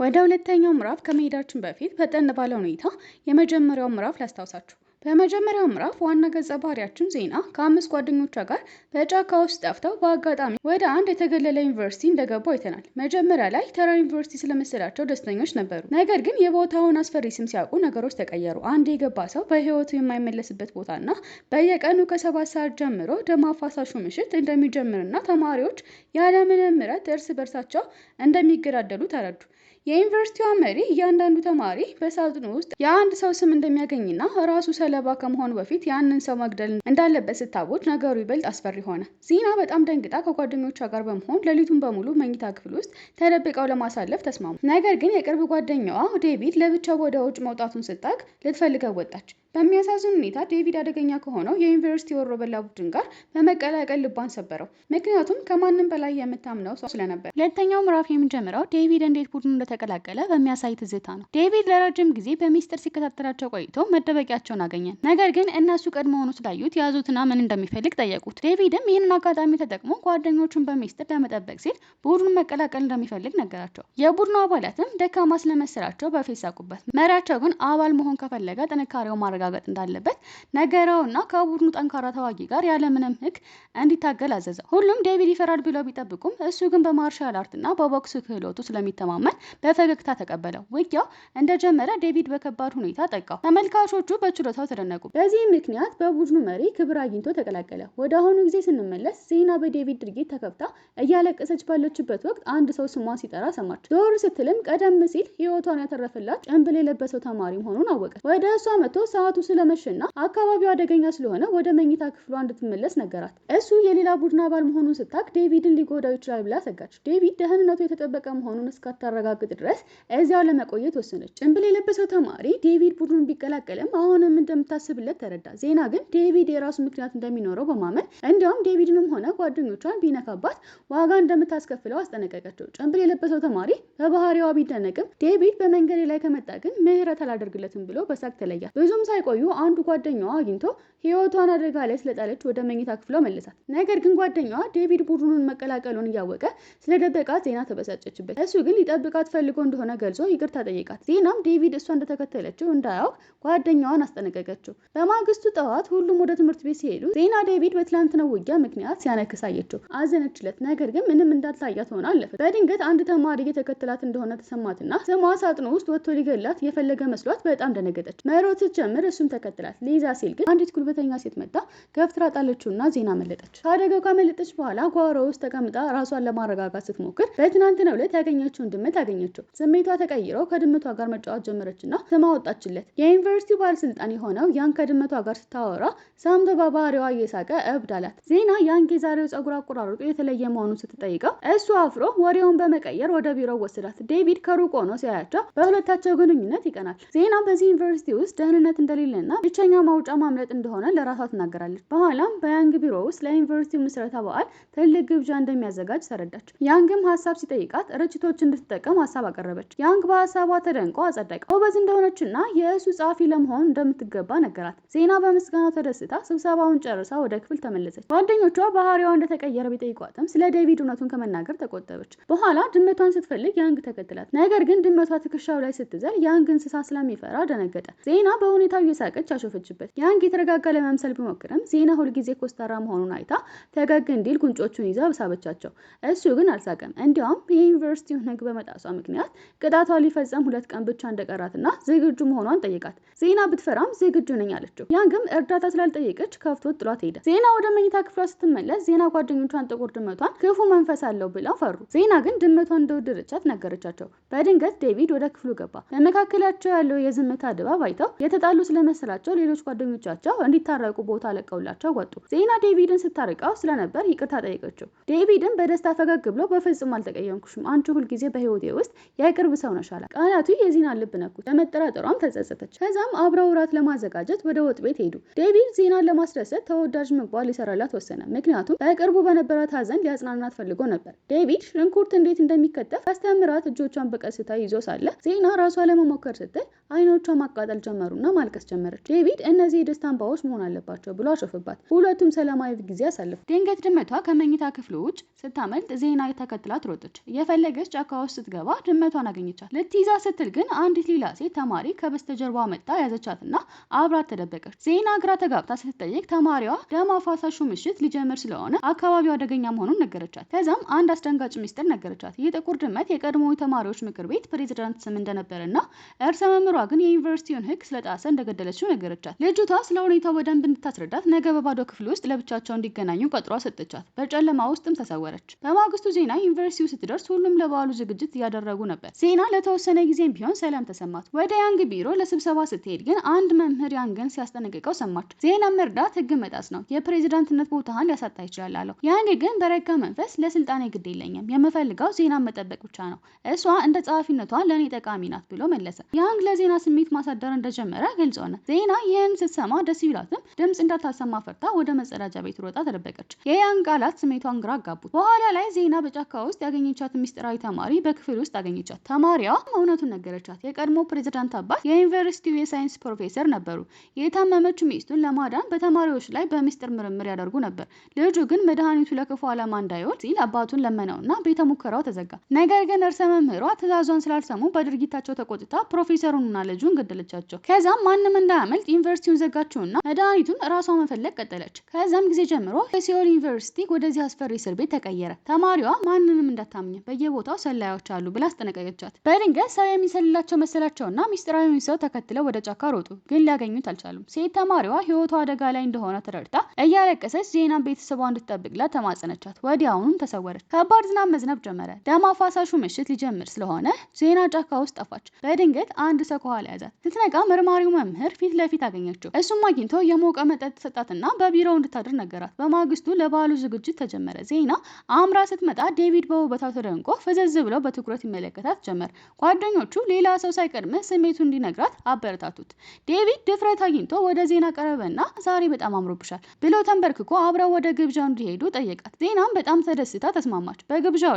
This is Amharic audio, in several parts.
ወደ ሁለተኛው ምዕራፍ ከመሄዳችን በፊት ፈጠን ባለ ሁኔታ የመጀመሪያው ምዕራፍ ላስታውሳችሁ። በመጀመሪያው ምዕራፍ ዋና ገጸ ባህሪያችን ዜና ከ5 ጓደኞቿ ጋር በጫካ ውስጥ ጠፍተው በአጋጣሚ ወደ አንድ የተገለለ ዩኒቨርሲቲ እንደገቡ አይተናል። መጀመሪያ ላይ ተራ ዩኒቨርሲቲ ስለመሰላቸው ደስተኞች ነበሩ። ነገር ግን የቦታውን አስፈሪ ስም ሲያውቁ ነገሮች ተቀየሩ። አንድ የገባ ሰው በህይወቱ የማይመለስበት ቦታና በየቀኑ ከ7 ሰዓት ጀምሮ ደም አፋሳሹ ምሽት እንደሚጀምርና ተማሪዎች ያለምንም ምሕረት እርስ በርሳቸው እንደሚገዳደሉ ተረዱ። የዩኒቨርሲቲዋ መሪ እያንዳንዱ ተማሪ በሳጥኑ ውስጥ የአንድ ሰው ስም እንደሚያገኝና ራሱ ሰለባ ከመሆኑ በፊት ያንን ሰው መግደል እንዳለበት ስታወጅ ነገሩ ይበልጥ አስፈሪ ሆነ። ዜና በጣም ደንግጣ ከጓደኞቿ ጋር በመሆን ሌሊቱን በሙሉ መኝታ ክፍል ውስጥ ተደብቀው ለማሳለፍ ተስማሙ። ነገር ግን የቅርብ ጓደኛዋ ዴቪድ ለብቻው ወደ ውጭ መውጣቱን ስታውቅ ልትፈልገው ወጣች። በሚያሳዝን ሁኔታ ዴቪድ አደገኛ ከሆነው የዩኒቨርሲቲ ወሮበላ ቡድን ጋር በመቀላቀል ልቧን ሰበረው። ምክንያቱም ከማንም በላይ የምታምነው ሰው ስለነበር። ሁለተኛው ምዕራፍ የሚጀምረው ዴቪድ እንዴት ቡድኑ እንደተቀላቀለ በሚያሳይ ትዝታ ነው። ዴቪድ ለረጅም ጊዜ በሚስጥር ሲከታተላቸው ቆይቶ መደበቂያቸውን አገኘን። ነገር ግን እነሱ ቀድሞውኑ ስላዩት ያዙትና ምን እንደሚፈልግ ጠየቁት። ዴቪድም ይህንን አጋጣሚ ተጠቅሞ ጓደኞቹን በሚስጥር ለመጠበቅ ሲል ቡድኑን መቀላቀል እንደሚፈልግ ነገራቸው። የቡድኑ አባላትም ደካማ ስለመሰላቸው በፌስ ሳቁበት። መሪያቸው ግን አባል መሆን ከፈለገ ጥንካሬው ማረጋገጥ እንዳለበት ነገረውና ከቡድኑ ጠንካራ ተዋጊ ጋር ያለምንም ሕግ እንዲታገል አዘዘው። ሁሉም ዴቪድ ይፈራል ብለው ቢጠብቁም እሱ ግን በማርሻል አርትና በቦክስ ክህሎቱ ስለሚተማመን በፈገግታ ተቀበለው። ውጊያው እንደጀመረ ዴቪድ በከባድ ሁኔታ ጠቃው። ተመልካቾቹ በችሎታው ተደነቁ። በዚህ ምክንያት በቡድኑ መሪ ክብር አግኝቶ ተቀላቀለ። ወደ አሁኑ ጊዜ ስንመለስ ዜና በዴቪድ ድርጊት ተከፍታ እያለቀሰች ባለችበት ወቅት አንድ ሰው ስሟን ሲጠራ ሰማች። ዞር ስትልም ቀደም ሲል ሕይወቷን ያተረፈላት ጭንብል የለበሰው ተማሪ መሆኑን አወቀች። ወደ እሷ መጥቶ ሰዓቱ ስለመሸና አካባቢው አደገኛ ስለሆነ ወደ መኝታ ክፍሏ እንድትመለስ ነገራት። እሱ የሌላ ቡድን አባል መሆኑን ስታክ ዴቪድን ሊጎዳው ይችላል ብላ ሰጋች። ዴቪድ ደህንነቱ የተጠበቀ መሆኑን እስካታረጋግጥ ድረስ እዚያው ለመቆየት ወሰነች። ጭንብል የለበሰው ተማሪ ዴቪድ ቡድኑን ቢቀላቀልም አሁንም እንደምታስብለት ተረዳ። ዜና ግን ዴቪድ የራሱ ምክንያት እንደሚኖረው በማመን እንዲያውም ዴቪድንም ሆነ ጓደኞቿን ቢነካባት ዋጋ እንደምታስከፍለው አስጠነቀቀቸው። ጭንብል የለበሰው ተማሪ በባህሪዋ ቢደነቅም ዴቪድ በመንገድ ላይ ከመጣ ግን ምህረት አላደርግለትም ብሎ በሳቅ ተለያት። ብዙም ሳይቆዩ አንዱ ጓደኛዋ አግኝቶ ህይወቷን አደጋ ላይ ስለጣለች ወደ መኝታ ክፍሏ መለሳት። ነገር ግን ጓደኛዋ ዴቪድ ቡድኑን መቀላቀሉን እያወቀ ስለደበቃት ዜና ተበሳጨችበት። እሱ ግን ሊጠብቃት ፈልጎ እንደሆነ ገልጾ ይቅርታ ጠየቃት። ዜናም ዴቪድ እሷ እንደተከተለችው እንዳያውቅ ጓደኛዋን አስጠነቀቀችው። በማግስቱ ጠዋት ሁሉም ወደ ትምህርት ቤት ሲሄዱ ዜና ዴቪድ በትላንትናው ውጊያ ምክንያት ሲያነክስ አየችው። አዘነችለት። ነገር ግን ምንም እንዳልታያት ሆና አለፈች። በድንገት አንድ ተማሪ የተከተላት እንደሆነ ተሰማትና ስሟ ሳጥኑ ውስጥ ወጥቶ ሊገላት የፈለገ መስሏት በጣም ደነገጠች። መሮጥ ስትጀምር እሱም ተከተላት። ሊይዛ ሲል ግን አንዲት ጉልበተኛ ሴት መጣ ገፍትራ ጣለችውና ዜና መለጠች። ከአደጋው ካመለጠች በኋላ ጓሮ ውስጥ ተቀምጣ ራሷን ለማረጋጋት ስትሞክር በትናንትናው ዕለት ያገኘችውን ድመት አገኘችው። ስሜቷ ተቀይሮ ከድመቷ ጋር መጫወት ጀመረችና ስም አወጣችለት። የዩኒቨርሲቲው ባለስልጣን የሆነው ያን ከድመቷ ጋር ስታወራ ሰምቶ በባህሪዋ እየሳቀ እብድ አላት። ዜና ያን የዛሬው ጸጉር አቆራረጡ የተለየ መሆኑን ስትጠይቀው እሱ አፍሮ ወሬውን በመቀየር ወደ ቢሮው ወሰዳት። ዴቪድ ከሩቅ ሆኖ ሲያያቸው በሁለታቸው ግንኙነት ይቀናል። ዜና በዚህ ዩኒቨርሲቲ ውስጥ ደህንነት እንደሌለና ብቸኛ ማውጫ ማምለጥ እንደሆነ ለራሷ ትናገራለች። በኋላም በያንግ ቢሮ ውስጥ ለዩኒቨርሲቲው ምስረታ በዓል ትልቅ ግብዣ እንደሚያዘጋጅ ተረዳች። ያንግም ሀሳብ ሲጠይቃት ርችቶች እንድትጠቀም ሀሳብ አቀረበች። ያንግ በሀሳቧ ተደንቆ አጸደቀ። ጎበዝ እንደሆነችና የእሱ ጸሐፊ ለመሆን እንደምትገባ ነገራት። ዜና በምስጋናው ተደስታ ስብሰባውን ጨርሳ ወደ ክፍል ተመለሰች። ጓደኞቿ ባህሪዋ እንደተቀየረ ቢጠይቋትም ስለ ዴቪድ እውነቱን ከመናገር ተቆጠበች። በኋላ ድመቷን ስትፈልግ ያንግ ተከትላት። ነገር ግን ድመቷ ትከሻው ላይ ስትዘል ያንግ እንስሳ ስለሚፈራ ደነገጠ። ዜና በሁኔታው እየሳቀች አሾፈችበት። ያንግ የተረጋጋ ለመምሰል ቢሞክርም ዜና ሁልጊዜ ኮስታራ መሆኑን አይታ ፈገግ እንዲል ጉንጮቹን ይዛ ሳበቻቸው። እሱ ግን አልሳቀም። እንዲያውም የዩኒቨርሲቲውን ሕግ በመጣሷ ምክንያት ቅጣቷ ሊፈጸም 2 ቀን ብቻ እንደቀራትና ዝግጁ መሆኗን ጠየቃት። ዜና ብትፈራም ዝግጁ ነኝ አለችው። ያንግም እርዳታ ስላልጠየቀች ከፍቶት ጥሏት ሄደ። ዜና ወደ መኝታ ክፍሏ ስትመለስ ዜና ጓደኞቿን ጥቁር ድመቷን ክፉ መንፈስ አለው ብለው ፈሩ። ዜና ግን ድመቷን እንደወደደቻት ነገረቻቸው። በድንገት ዴቪድ ወደ ክፍሉ ገባ። በመካከላቸው ያለው የዝምታ ድባብ አይተው የተጣሉ ስለመሰላቸው ሌሎች ጓደኞቻቸው እንዲታረቁ ቦታ ለቀውላቸው ወጡ። ዜና ዴቪድን ስታርቀው ስለነበር ይቅርታ ጠየቀችው። ዴቪድን በደስታ ፈገግ ብሎ በፍጹም አልተቀየምኩሽም፣ አንቺ ሁልጊዜ በህይወቴ ውስጥ የቅርብ ሰው ነሽ አላት። ቃላቱ የዜናን ልብ ነኩት። በመጠራጠሯም ተጸጸተች። ከዛም አብረው እራት ለማዘጋጀት ወደ ወጥ ቤት ሄዱ። ዴቪድ ዜናን ለማስደሰት ተወዳጅ ምግቧ ሊሰራላት ወሰነ። ምክንያቱም በቅርቡ በነበራት ሀዘን ሊያጽናናት ፈልጎ ነበር። ዴቪድ ሽንኩርት እንዴት እንደሚከተፍ አስተምራት እጆቿን በቀስታ ይዞ ሳለ ዜና ራሷ ለመሞከር ስትል አይኖቿ ማቃጠል ጀመሩና ማልቀስ ጀመረች። ዴቪድ እነዚህ የደስታ እንባዎች መሆን አለባቸው ብሎ አሾፈባት። ሁለቱም ሰላማዊ ጊዜ አሳለፉ። ድንገት ድመቷ ከመኝታ ክፍሉ ውጭ ስታመልጥ ዜና ተከትላት ሮጠች። የፈለገች ጫካ ውስጥ ስትገባ ድመቷን አገኘቻት። ልትይዛ ስትል ግን አንዲት ሌላ ሴት ተማሪ ከበስተጀርባ መጣ ያዘቻትና አብራት ተደበቀች። ዜና ግራ ተጋብታ ስትጠይቅ ተማሪዋ ደም አፋሳሹ ምሽት ሊጀምር ስለሆነ አካባቢው አደገኛ መሆኑን ነገረቻት። ከዛም አንድ አስደንጋጭ ሚስጥር ነገረቻት። የጥቁር ድመት የቀድሞ የተማሪዎች ምክር ቤት ፕሬዝዳንት ስም እንደነበረና እርሰ መምህሯ ግን የዩኒቨርሲቲውን ሕግ ስለጣሰ እንደገደለችው ነገረቻት። ልጅቷ ስለ ሁኔታው በደንብ እንድታስረዳት ነገ በባዶ ክፍል ውስጥ ለብቻቸው እንዲገናኙ ቀጥሯ ሰጠቻት። በጨለማ ውስጥም ተሰወረች። በማግስቱ ዜና ዩኒቨርሲቲው ስትደርስ ሁሉም ለበዓሉ ዝግጅት እያደረጉ ነበር። ዜና ለተወሰነ ጊዜም ቢሆን ሰላም ተሰማት። ወደ ያንግ ቢሮ ለስብሰባ ስትሄድ ግን አንድ መምህር ያንግን ሲያስጠነቅቀው ሰማች። ዜና መርዳት ሕግ መጣስ ነው፣ የፕሬዝዳንትነት ቦታህን ሊያሳጣ ይችላል አለው። ያንግ ግን በረጋ መንፈስ ለስልጣኔ ግድ የለኝም፣ የምፈልገው ዜናን መጠበቅ ብቻ ነው፣ እሷ እንደ ጸሐፊነቷ ለእኔ ጠቃሚ ናት ብሎ መለሰ። ያንግ ለዜና ስሜት ማሳደር እንደጀመረ ግልጽ ሆነ። ዜና ይህን ስትሰማ ደስ ቢላትም ድምፅ እንዳታሰማ ፈርታ ወደ መጸዳጃ ቤት ሮጣ ተደበቀች። የያንግ ቃላት ስሜቷን ግራ አጋቡት። በኋላ ላይ ዜና በጫካ ውስጥ ያገኘቻት ምስጢራዊ ተማሪ በክፍል ውስጥ አገኘቻት። ተማሪዋ እውነቱን ነገረቻት። የቀድሞ ፕሬዝዳንት አባት የዩኒቨርሲቲው የሳይንስ ፕሮፌሰር ነበሩ። የታመመች ሚስቱን ለማዳን በተማሪዎች ላይ በምስጢር ምርምር ያደርጉ ነበር። ልጁ ግን መድኃኒቱ ለክፉ ዓላማ እንዳይውል ሲል አባቱን ለመነውና ቤተ ሙከራው ተዘጋ። ነገር ግን እርሰ መምህሯ ትዕዛዟን ስላልሰሙ በድርጊታቸው ተቆጥታ ፕሮፌሰሩንና ልጁን ገደለቻቸው። ከዛም ማንም እንዳያመልጥ ዩኒቨርሲቲውን ዘጋችውና መድኃኒቱን ራሷ መፈለግ ቀጠለች። ከዛም ጊዜ ጀምሮ የሲኦል ዩኒቨርሲቲ ወደዚህ አስፈሪ እስር ቤት ተቀየረ። ተማሪዋ ማንንም እንዳታምኝ በየቦታው ሰላዮች አሉ ብላ አስጠነቀቀቻት። በድንገት ሰው የሚሰልላቸው መሰላቸውና ሚስጥራዊውን ሰው ተከትለው ወደ ጫካ ሮጡ፣ ግን ሊያገኙት አልቻሉም። ሴት ተማሪዋ ህይወቷ አደጋ ላይ እንደሆነ ተረድታ እያለቀሰች ዜናን ቤተሰቧ እንድትጠብቅላት ተማጸነቻት። ወዲያውኑም ተሰወረች። ከባድ ዝናብ መዝነብ ጀመረ። ደም አፋሳሹ ምሽት ሊጀምር ስለሆነ ዜና ጫካ ውስጥ ጠፋች። በድንገት አንድ ሰው ከኋላ ያዛት። ስትነቃ መርማሪው መምህር ፊት ለፊት አገኘችው። እሱም አግኝቶ የሞቀ መጠጥ ሰጣትና በቢሮው እንድታድር ነገራት። በማግስቱ ለበዓሉ ዝግጅት ተጀመረ። ዜና አምራ ስትመጣ ዴቪድ በውበቷ ተደንቆ ፈዘዝ ብለው በትኩረት ይመለከታት ጀመር። ጓደኞቹ ሌላ ሰው ሳይቀድምህ ስሜቱ እንዲነግራት አበረታቱት። ዴቪድ ድፍረት አግኝቶ ወደ ዜና ቀረበና ዛሬ በጣም አምሮብሻል ብሎ ተንበርክኮ አብረው ወደ ግብዣው እንዲሄዱ ጠየቃት። ዜናም በጣም ተደስታ ተስማማች። በግብዣው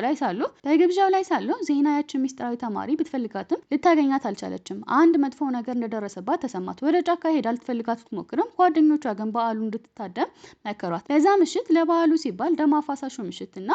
ላይ ሳሉ ዜና ያችን ሚስጥራዊ ተማሪ ብትፈልጋትም ልታገኛት አልቻለችም። አንድ መጥፎ ነገር እንደደረሰባት ተሰማት። ወደ ጫካ ሄዳ ልትፈልጋት ብትሞክርም ጓደኞቿ ግን በዓሉ እንድትታደም መከሯት። በዛ ምሽት ለበዓሉ ሲባል ደም አፋሳሹ ምሽትና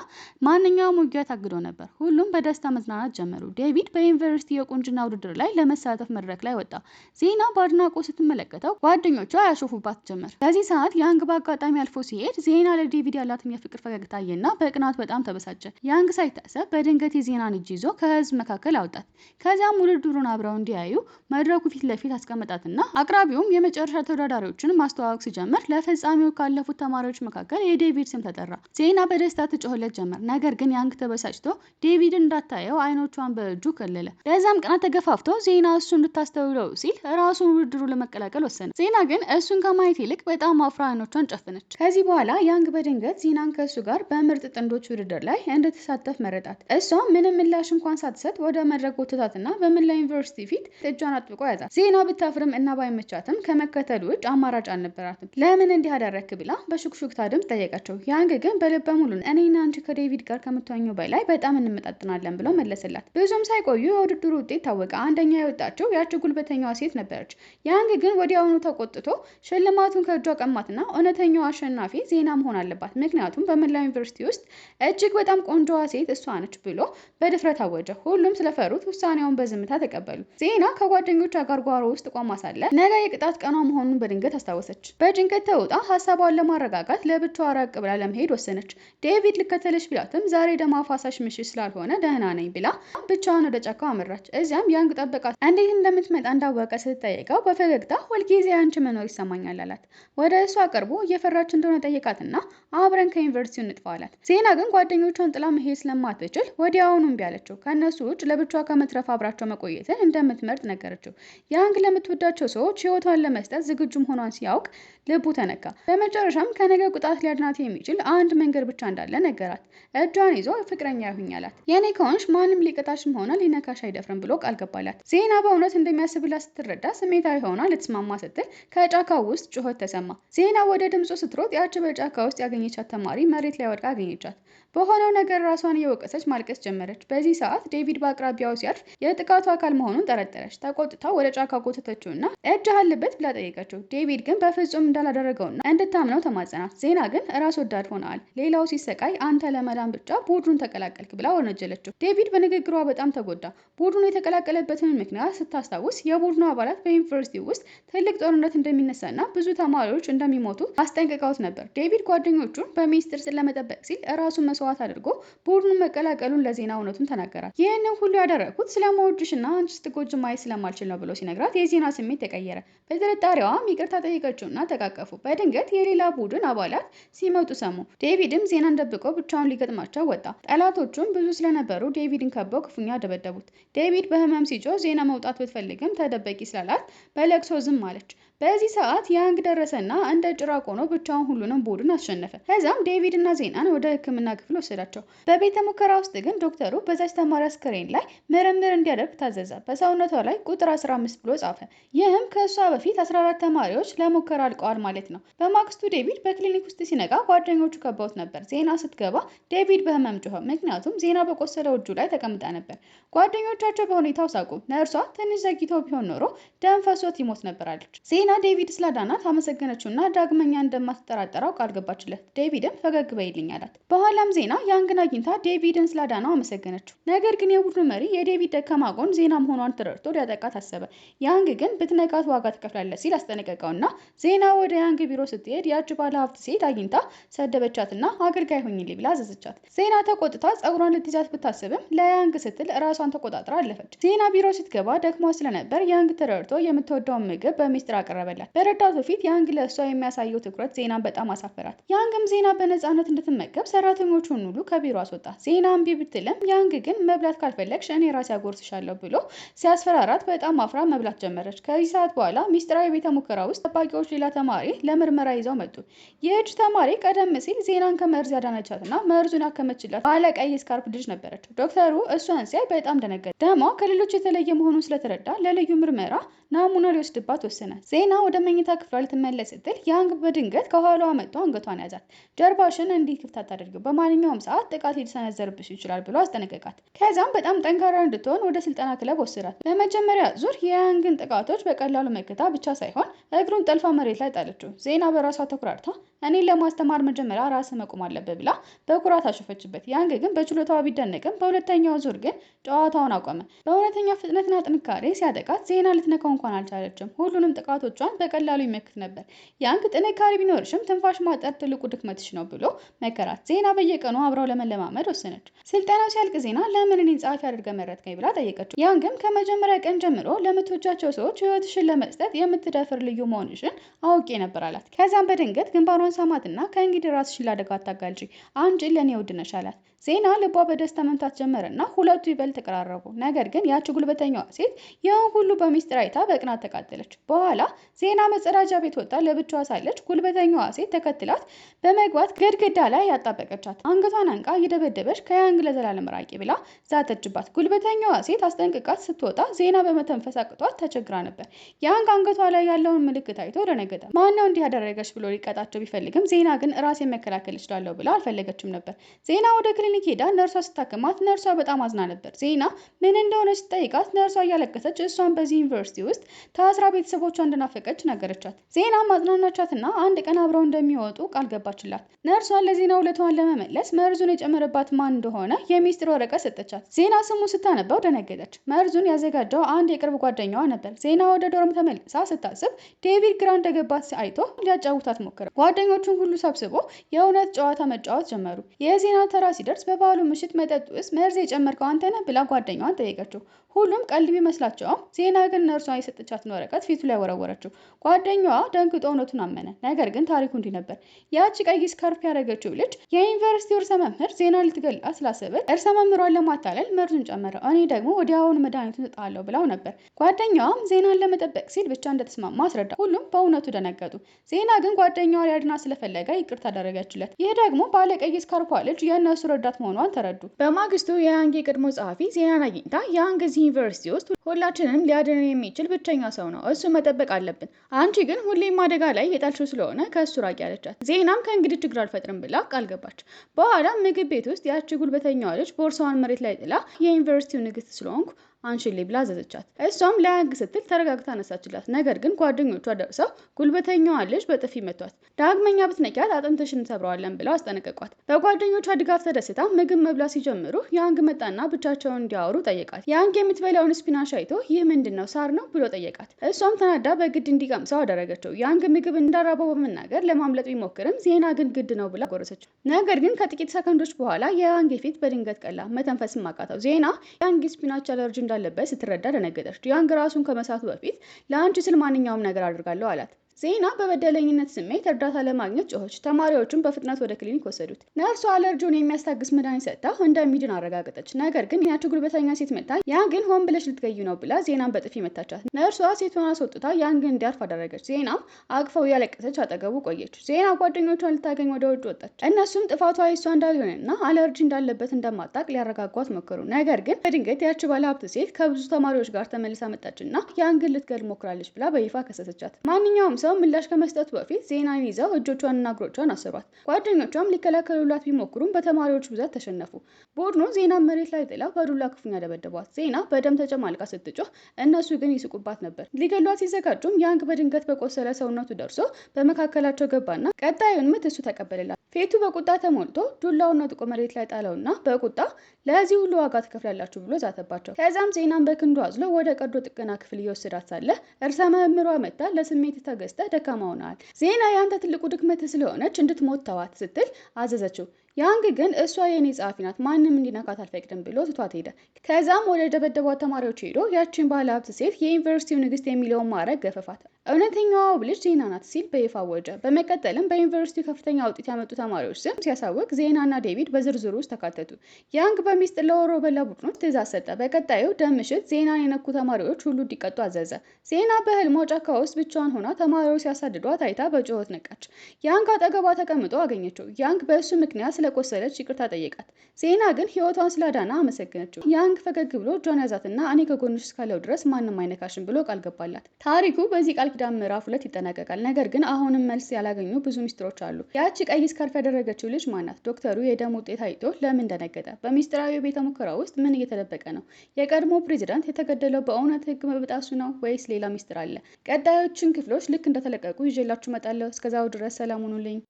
ማንኛውም ውጊያ ታግዶ ነበር። ሁሉም በደስታ መዝናናት ጀመሩ። ዴቪድ በዩኒቨርሲቲ የቁንጅና ውድድር ላይ ለመሳተፍ መድረክ ላይ ወጣ። ዜና በአድናቆት ስትመለከተው ጓደኞቿ ያሾፉባት ጀመር። በዚህ ሰዓት ያንግ በአጋጣሚ አልፎ ሲሄድ ዜና ለዴቪድ ያላትን የፍቅር ፈገግታ አየና በቅናት በጣም ተበሳጨ። ያንግ ሳይታሰብ በድንገት የዜናን እጅ ይዞ ከህዝብ መካከል አውጣት። ከዚያም ውድድሩን አብረው እንዲያዩ መድረኩ ፊት ለፊት አስቀመጣትና አቅራቢውም የመጨረሻ ተወዳዳሪዎችን ማስተዋወቅ ሲጀምር ለፍጻሜው ካለፉት ተማሪዎች መካከል የዴቪድ ስም ተጠራ። ዜና በደስታ ትጮህለት ጀመር። ነገር ግን ያንግ ተበሳጭቶ ዴቪድን እንዳታየው አይኖቿን በእጁ ከለለ። በዛም ቅናት ተገፋፍቶ ዜና እሱ እንድታስተውለው ሲል ራሱን ውድድሩ ለመቀላቀል ወሰነ። ዜና ግን እሱን ከማየት ይልቅ በጣም አፍራ አይኖቿን ጨፈነች። ከዚህ በኋላ ያንግ በድንገት ዜናን ከእሱ ጋር በምርጥ ጥንዶች ውድድር ላይ እንድትሳተፍ መረጣት። እሷ ምንም ምላሽ እንኳን ሳትሰጥ ወደ መድረክ ወተታትና በመላ ዩኒቨርሲቲ ፊት እጇን አጥብቆ ያዛት። ዜና ብታፍርም እና ባይመቻትም ከመከተሉ ውጭ አማራጭ አልነበራትም። ለምን እንዲህ አደረክ ብላ በሹክሹክታ ድምፅ ጠየቀችው። ያንግ ግን በልበ ሙሉን እኔና አንቺ ከዴቪድ ጋር ከምትወኙ በላይ በጣም እንመጣጥናለን ብሎ መለሰላት። ብዙም ሳይቆዩ የውድድሩ ውጤት ታወቀ። አንደኛ የወጣችው ያቺ ጉልበተኛዋ ሴት ነበረች። ያንግ ግን ወዲያውኑ ተቆጥቶ ሽልማቱን ከእጇ ቀማትና እውነተኛዋ አሸናፊ ዜና መሆን አለባት፣ ምክንያቱም በመላ ዩኒቨርሲቲ ውስጥ እጅግ በጣም ቆንጆዋ ሴት እሷ ነች ብሎ በድፍረት አወጀ። ሁሉም ስለፈሩት ውሳኔውን በዝምታ ተቀበሉ። ዜና ከጓደኞቿ ጋር ጓሮ ውስጥ ቆማ ሳለ ነገ የቅጣት ቀኗ መሆኑን በድንገት አስታወሰች። በጭንቀት ተውጣ ሀሳቧን ለማረጋጋት ለብቻዋ ራቅ ብላ ለመሄድ ወሰነች። ዴቪድ ልከተለች ቢላትም ዛሬ ደም አፋሳሽ ምሽት ስላልሆነ ደህና ነኝ ብላ ብቻዋን ወደ ጫካው አመራች። እዚያም ያንግ ጠበቃት። እንዴት እንደምትመጣ እንዳወቀ ስትጠይቀው በፈገግታ ሁልጊዜ አንቺ መኖር ይሰማኛል አላት። ወደ እሷ ቀርቦ እየፈራች እንደሆነ ጠይቃትና አብረን ከዩኒቨርሲቲው እንጥፋ አላት። ዜና ግን ጓደኞቿን ጥላ መሄድ ስለማትችል ወዲያውኑ እምቢ አለችው። ከእነሱ ውጭ ለብቻዋ ከመትረፍ አብራቸው መቆየትን እንደምትመርጥ ነገረችው። ያንግ ለምትወዳቸው ሰዎች ህይወቷን ለመስጠት ዝግጁ መሆኗን ሲያውቅ ልቡ ተነካ። በመጨረሻም ከነገ ቁጣት ሊያድናት የሚችል አንድ መንገድ ብቻ እንዳለ ነገራት። እጇን ይዞ ፍቅረኛ ይሁኝ አላት። የኔ ከሆንሽ ማንም ሊቀጣሽም ሆነ ሊነካሽ አይደፍርም ብሎ ቃል ገባላት። ዜና በእውነት እንደሚያስብላት ስትረዳ ስሜታዊ ሆና ልትስማማ ስትል ከጫካው ውስጥ ጩኸት ተሰማ። ዜና ወደ ድምፁ ስትሮጥ ያቺ በጫካ ውስጥ ያገኘቻት ተማሪ መሬት ላይ ወድቃ አገኘቻት። በሆነው ነገር ራሷን እየወቀሰች ማልቀስ ጀመረች። በዚህ ሰዓት ዴቪድ በአቅራቢያው ሲያልፍ የጥቃቱ አካል መሆኑን ጠረጠረች። ተቆጥታ ወደ ጫካ ጎተተችውና እጅ አለበት ብላ ጠየቀችው። ዴቪድ ግን በፍጹም እንዳላደረገውና እንድታምነው ተማጸናት። ዜና ግን ራስ ወዳድ ሆነዋል፣ ሌላው ሲሰቃይ አንተ ለመዳን ብቻ ቡድኑን ተቀላቀልክ ብላ ወነጀለችው። ዴቪድ በንግግሯ በጣም ተጎዳ። ቡድኑ የተቀላቀለበትን ምክንያት ስታስታውስ የቡድኑ አባላት በዩኒቨርሲቲ ውስጥ ትልቅ ጦርነት እንደሚነሳና ብዙ ተማሪዎች እንደሚሞቱ አስጠንቅቀውት ነበር። ዴቪድ ጓደኞቹን በሚስጥር ስለመጠበቅ ሲል ራሱን መስዋዕት አድርጎ ቡድኑን መቀላቀሉን ለዜና እውነቱን ተናገራት። ይህንን ሁሉ ያደረኩት ስለመወድሽና አንቺ ስትጎጂ ማየት ስለማልችል ነው ብሎ ሲነግራት የዜና ስሜት ተቀየረ። በጥርጣሬዋም ይቅርታ ጠየቀችውና ተቃቀፉ። በድንገት የሌላ ቡድን አባላት ሲመጡ ሰሙ። ዴቪድም ዜናን ደብቆ ብቻውን ሊገጥማቸው ወጣ። ጠላቶቹም ብዙ ስለነበሩ ዴቪድን ከበው ክፉኛ ደበደቡት። ዴቪድ በህመም ሲጮህ ዜና መውጣት ብትፈልግም ተደበቂ ስላላት በለቅሶ ዝም አለች። በዚህ ሰዓት ያንግ ደረሰና እንደ ጭራቅ ሆኖ ብቻውን ሁሉንም ቡድን አሸነፈ። ከዛም ዴቪድ እና ዜናን ወደ ሕክምና ክፍል ወሰዳቸው። በቤተ ሙከራ ውስጥ ግን ዶክተሩ በዛች ተማሪ አስከሬን ላይ ምርምር እንዲያደርግ ታዘዘ። በሰውነቷ ላይ ቁጥር 15 ብሎ ጻፈ። ይህም ከእሷ በፊት 14 ተማሪዎች ለሙከራ አልቀዋል ማለት ነው። በማግስቱ ዴቪድ በክሊኒክ ውስጥ ሲነቃ ጓደኞቹ ከበውት ነበር። ዜና ስትገባ ዴቪድ በህመም ጮኸ፣ ምክንያቱም ዜና በቆሰለው እጁ ላይ ተቀምጣ ነበር። ጓደኞቻቸው በሁኔታው ሳቁ። ነርሷ ትንሽ ዘግይቶ ቢሆን ኖሮ ደም ፈሶት ይሞት ነበር አለች። ዜና ዴቪድ ስላዳናት አመሰገነችውና ዳግመኛ እንደማትጠራጠረው ቃል ገባችለት። ዴቪድም ፈገግ በይልኝ አላት። በኋላም ዜና ያንግን አግኝታ ዴቪድን ስላዳናው አመሰገነችው። ነገር ግን የቡድኑ መሪ የዴቪድ ደካማ ጎን ዜና መሆኗን ተረድቶ ሊያጠቃት አሰበ። ያንግ ግን ብትነቃት ዋጋ ትከፍላለች ሲል አስጠነቀቀውና ዜና ወደ ያንግ ቢሮ ስትሄድ ያቺ ባለ ሀብት ሴት አግኝታ ሰደበቻትና አገልጋይ ሁኚልኝ ብላ አዘዘቻት። ዜና ተቆጥታ ጸጉሯን ልትይዛት ብታስብም ለያንግ ስትል ራሷን ተቆጣጥራ አለፈች። ዜና ቢሮ ስትገባ ደክሟ ስለነበር ያንግ ተረድቶ የምትወደውን ምግብ በሚስጥር አቀረበላት። በረዳቱ ፊት ያንግ ለእሷ የሚያሳየው ትኩረት ዜናን በጣም አሳፈራት። ያንግም ዜና በነፃነት እንድትመገብ ሰራተኞቹን ሁሉ ከቢሮ አስወጣ። ዜና እምቢ ብትልም ያንግ ግን መብላት ካልፈለግሽ እኔ ራሴ አጎርስሻለሁ ብሎ ሲያስፈራራት በጣም አፍራ መብላት ጀመረች። ከዚህ ሰዓት በኋላ ሚስጥራዊ ቤተ ሙከራ ውስጥ ጠባቂዎች ሌላ ተማሪ ለምርመራ ይዘው መጡ። ይህች ተማሪ ቀደም ሲል ዜናን ከመርዝ ያዳነቻትና መርዙን ያከመችላት ባለ ቀይ ስካርፕ ልጅ ነበረች። ዶክተሩ እሷን ሲያይ በጣም ደነገጠ። ደሟ ከሌሎች የተለየ መሆኑን ስለተረዳ ለልዩ ምርመራ ናሙና ሊወስድባት ወሰነ። ዜና ወደ መኝታ ክፍሏ ልትመለስ ስትል ያንግ በድንገት ከኋላዋ መጥቶ አንገቷን ያዛት። ጀርባሽን እንዲህ ክፍት አታድርጊው፣ በማንኛውም ሰዓት ጥቃት ሊሰነዘርብሽ ይችላል ብሎ አስጠነቀቃት። ከዛም በጣም ጠንካራ እንድትሆን ወደ ስልጠና ክለብ ወሰዳት። በመጀመሪያ ዙር የያንግን ጥቃቶች በቀላሉ መከታ ብቻ ሳይሆን እግሩን ጠልፋ መሬት ላይ ጣለችው። ዜና በራሷ ተኩራርታ እኔን ለማስተማር መጀመሪያ ራስ መቆም አለብህ ብላ በኩራት አሸፈችበት። ያንግ ግን በችሎታዋ ቢደነቅም በሁለተኛው ዙር ግን ጨዋታውን አቆመ። በእውነተኛ ፍጥነትና ጥንካሬ ሲያጠቃት ዜና ልትነካው እንኳን አልቻለችም። ሁሉንም ጥቃቶቿን በቀላሉ ይመክት ነበር። ያንግ ጥንካሬ ቢኖርሽም ትንፋሽ ማጠር ትልቁ ድክመትሽ ነው ብሎ መከራት። ዜና በየቀኑ አብረው ለመለማመድ ወሰነች። ስልጠናው ሲያልቅ ዜና ለምን እኔን ጸሐፊ አድርገህ መረጥከኝ ብላ ጠየቀችው። ያንግም ከመጀመሪያ ቀን ጀምሮ ለምትወጃቸው ሰዎች ህይወትሽን ለመስጠት የምትደፍር ልዩ መሆንሽን አውቄ ነበር አላት። ከዛም በድንገት ግንባሯን ሳማትና ከእንግዲህ ራስሽን ላደጋ አታጋልጪ፣ አንቺ ለኔ ውድ ነሽ አላት። ዜና ልቧ በደስታ መምታት ጀመረና ሁለቱ ይበልጥ ተቀራረቡ። ነገር ግን ያቺ ጉልበተኛዋ ሴት ይህን ሁሉ በሚስጥር አይታ በቅናት ተቃጠለች። በኋላ ዜና መጸዳጃ ቤት ወጣ ለብቻዋ ሳለች ጉልበተኛዋ ሴት ተከትላት በመግባት ግድግዳ ላይ ያጣበቀቻት። አንገቷን አንቃ እየደበደበች ከያንግ ለዘላለም ራቂ ብላ ዛተችባት። ጉልበተኛዋ ሴት አስጠንቅቃት ስትወጣ ዜና በመተንፈስ አቅቷት ተቸግራ ነበር። ያንግ አንገቷ ላይ ያለውን ምልክት አይቶ ደነገጠ። ማነው እንዲህ ያደረገች ብሎ ሊቀጣቸው ቢፈልግም ዜና ግን ራሴን መከላከል እችላለሁ ብላ አልፈለገችም ነበር። ዜና ወደ ክሊኒክ ሄዳ ነርሷ ስታከማት ነርሷ በጣም አዝና ነበር። ዜና ምን እንደሆነ ስትጠይቃት ነርሷ እያለቀሰች እሷን በዚህ ዩኒቨርሲቲ ውስጥ ታስራ ቤተሰቦቿ እንደናፈቀች ነገረቻት። ዜና ማጽናናቻትና አንድ ቀን አብረው እንደሚወጡ ቃል ገባችላት። ነርሷን ለዜና ውለታዋን ለመመለስ መርዙን የጨመረባት ማን እንደሆነ የሚስጥር ወረቀት ሰጠቻት። ዜና ስሙ ስታነበው ደነገጠች። መርዙን ያዘጋጀው አንድ የቅርብ ጓደኛዋ ነበር። ዜና ወደ ዶርም ተመልሳ ስታስብ ዴቪድ ግራ እንደገባት አይቶ ሊያጫውታት ሞከረ። ጓደኞቹን ሁሉ ሰብስቦ የእውነት ጨዋታ መጫወት ጀመሩ። የዜና ተራ ሲደርስ በባሉ ምሽት መጠጥ ውስጥ መርዝ የጨመርከው አንተ ነህ ብላ ጓደኛዋን ጠየቀችው። ሁሉም ቀልድ ቢመስላቸውም ዜና ግን ነርሷ የሰጠቻትን ወረቀት ፊቱ ላይ ወረወረችው። ጓደኛዋ ደንግጦ እውነቱን አመነ። ነገር ግን ታሪኩ እንዲህ ነበር። ያቺ ቀይ ስካርፕ ያደረገችው ልጅ የዩኒቨርሲቲው ርዕሰ መምህር ዜና ልትገላት ስላሰበች ርዕሰ መምህሯን ለማታለል መርዙን ጨመረ። እኔ ደግሞ ወዲያውኑ መድኃኒቱን እጣለሁ ብላው ነበር። ጓደኛዋም ዜናን ለመጠበቅ ሲል ብቻ እንደተስማማ አስረዳ። ሁሉም በእውነቱ ደነገጡ። ዜና ግን ጓደኛዋ ሊያድና ስለፈለገ ይቅርታ አደረገችለት። ይህ ደግሞ ባለቀይ ስካርፓ ልጅ የእነሱ ረዳት ረዳት መሆኗን ተረዱ። በማግስቱ የያንግ የቀድሞ ጸሐፊ ዜናን አግኝታ ያንግ እዚህ ዩኒቨርሲቲ ውስጥ ሁላችንም ሊያድን የሚችል ብቸኛ ሰው ነው፣ እሱ መጠበቅ አለብን። አንቺ ግን ሁሌም አደጋ ላይ የጣልሽው ስለሆነ ከእሱ ራቂ አለቻት። ዜናም ከእንግዲህ ችግር አልፈጥርም ብላ ቃል ገባች። በኋላ ምግብ ቤት ውስጥ ያቺ ጉልበተኛዋ ልጅ ቦርሳዋን መሬት ላይ ጥላ የዩኒቨርሲቲው ንግስት ስለሆንኩ አንሺልኝ ብላ አዘዘቻት። እሷም ለያንግ ስትል ተረጋግታ አነሳችላት። ነገር ግን ጓደኞቿ ደርሰው ጉልበተኛዋን ልጅ በጥፊ መቷት። ዳግመኛ ብትነኪያት አጥንትሽን እንሰብረዋለን ብለው አስጠነቀቋት። በጓደኞቿ ድጋፍ ተደስታ ምግብ መብላት ሲጀምሩ ያንግ መጣና ብቻቸውን እንዲያወሩ ጠየቃት። ያንግ የምትበላውን ስፒናሽ አይቶ ይህ ምንድን ነው ሳር ነው ብሎ ጠየቃት። እሷም ተናዳ በግድ እንዲቀምሰው አደረገችው። ያንግ ምግብ እንዳራበው በመናገር ለማምለጥ ቢሞክርም ዜና ግን ግድ ነው ብላ ጎረሰችው። ነገር ግን ከጥቂት ሰከንዶች በኋላ የያንግ ፊት በድንገት ቀላ፣ መተንፈስም አቃተው። ዜና ያንግ ስፒናች አለርጂ እንዳለበት ስትረዳ ደነገጠች። ያንግ ራሱን ከመሳቱ በፊት ለአንቺ ስል ማንኛውም ነገር አድርጋለሁ አላት። ዜና በበደለኝነት ስሜት እርዳታ ለማግኘት ጮኸች። ተማሪዎቹም በፍጥነት ወደ ክሊኒክ ወሰዱት። ነርሷ አለርጂውን የሚያስታግስ መድኃኒት ሰጥታ እንደሚድን አረጋገጠች። ነገር ግን ያቺ ጉልበተኛ ሴት መታ ያንግን ሆን ብለሽ ልትገዩ ነው ብላ ዜናን በጥፊ መታቻት። ነርሷ ሴቷን አስወጥታ ያንግን እንዲያርፍ አደረገች። ዜናም አቅፈው እያለቀሰች አጠገቡ ቆየች። ዜና ጓደኞቿን ልታገኝ ወደ ውጭ ወጣች። እነሱም ጥፋቷ የሷ እንዳልሆነና አለርጂ እንዳለበት እንደማጣቅ ሊያረጋጓት ሞከሩ። ነገር ግን በድንገት ያቺ ባለሀብት ሴት ከብዙ ተማሪዎች ጋር ተመልሳ መጣችና ያንግን ልትገል ሞክራለች ብላ በይፋ ከሰሰቻት። ማንኛውም ሰው ምላሽ ከመስጠቱ በፊት ዜናን ይዘው እጆቿንና እግሮቿን አሰሯት። ጓደኞቿም ሊከላከሉላት ቢሞክሩም በተማሪዎች ብዛት ተሸነፉ። ቡድኑ ዜናን መሬት ላይ ጥለው በዱላ ክፉኛ ደበደቧት። ዜና በደም ተጨማልቃ ስትጮህ እነሱ ግን ይስቁባት ነበር። ሊገሏት ሲዘጋጁም ያንግ በድንገት በቆሰለ ሰውነቱ ደርሶ በመካከላቸው ገባና ቀጣዩን ምት እሱ ተቀበለላት። ፊቱ በቁጣ ተሞልቶ ዱላውን ነጥቆ መሬት ላይ ጣለውና በቁጣ ለዚህ ሁሉ ዋጋ ትከፍላላችሁ ብሎ ዛተባቸው። ከዛም ዜናን በክንዱ አዝሎ ወደ ቀዶ ጥገና ክፍል እየወሰዳት ሳለ እርሰ መምህሯ መጣ ለስሜት ተገዝተ ደካማ ሆነዋል፣ ዜና ያንተ ትልቁ ድክመት ስለሆነች እንድትሞት ተዋት ስትል አዘዘችው። ያንግ ግን እሷ የኔ ጸሐፊ ናት፣ ማንም እንዲነካት አልፈቅድም ብሎ ትቷት ሄደ። ከዛም ወደ ደበደቧት ተማሪዎች ሄዶ ያቺን ባለ ሀብት ሴት የዩኒቨርሲቲው ንግስት የሚለውን ማዕረግ ገፈፋት። እውነተኛዋ ልጅ ዜና ናት ሲል በይፋ አወጀ። በመቀጠልም በዩኒቨርሲቲው ከፍተኛ ውጤት ያመጡ ተማሪዎች ስም ሲያሳውቅ ዜናና ዴቪድ በዝርዝሩ ውስጥ ተካተቱ። ያንግ በሚስጥር ለወሮበላ ቡድኖች ትእዛዝ ሰጠ። በቀጣዩ ደም ምሽት ዜናን የነኩ ተማሪዎች ሁሉ እንዲቀጡ አዘዘ። ዜና በህልሟ ጫካ ውስጥ ብቻዋን ሆና ተማሪዎች ሲያሳድዷት አይታ በጩኸት ነቃች። ያንግ አጠገቧ ተቀምጦ አገኘችው። ያንግ በእሱ ምክንያት ስለቆሰለች ይቅርታ ጠየቃት። ዜና ግን ህይወቷን ስላዳና አመሰገነችው። ያንግ ፈገግ ብሎ እጇን ያዛትና እኔ ከጎንሽ እስካለው ድረስ ማንም አይነካሽም ብሎ ቃል ገባላት። ታሪኩ በዚህ ቃል ኪዳን ምዕራፍ 2 ይጠናቀቃል። ነገር ግን አሁንም መልስ ያላገኙ ብዙ ሚስጥሮች አሉ። ያቺ ቀይ ስካርፍ ያደረገችው ልጅ ማናት? ዶክተሩ የደም ውጤት አይቶ ለምን ደነገጠ? በሚስጥራዊ ቤተ ሙከራ ውስጥ ምን እየተደበቀ ነው? የቀድሞ ፕሬዚዳንት የተገደለው በእውነት ህግ መብጣሱ ነው ወይስ ሌላ ሚስጥር አለ? ቀጣዮችን ክፍሎች ልክ እንደተለቀቁ ይዤላችሁ እመጣለሁ። እስከዛው ድረስ ሰላም ሁኑልኝ።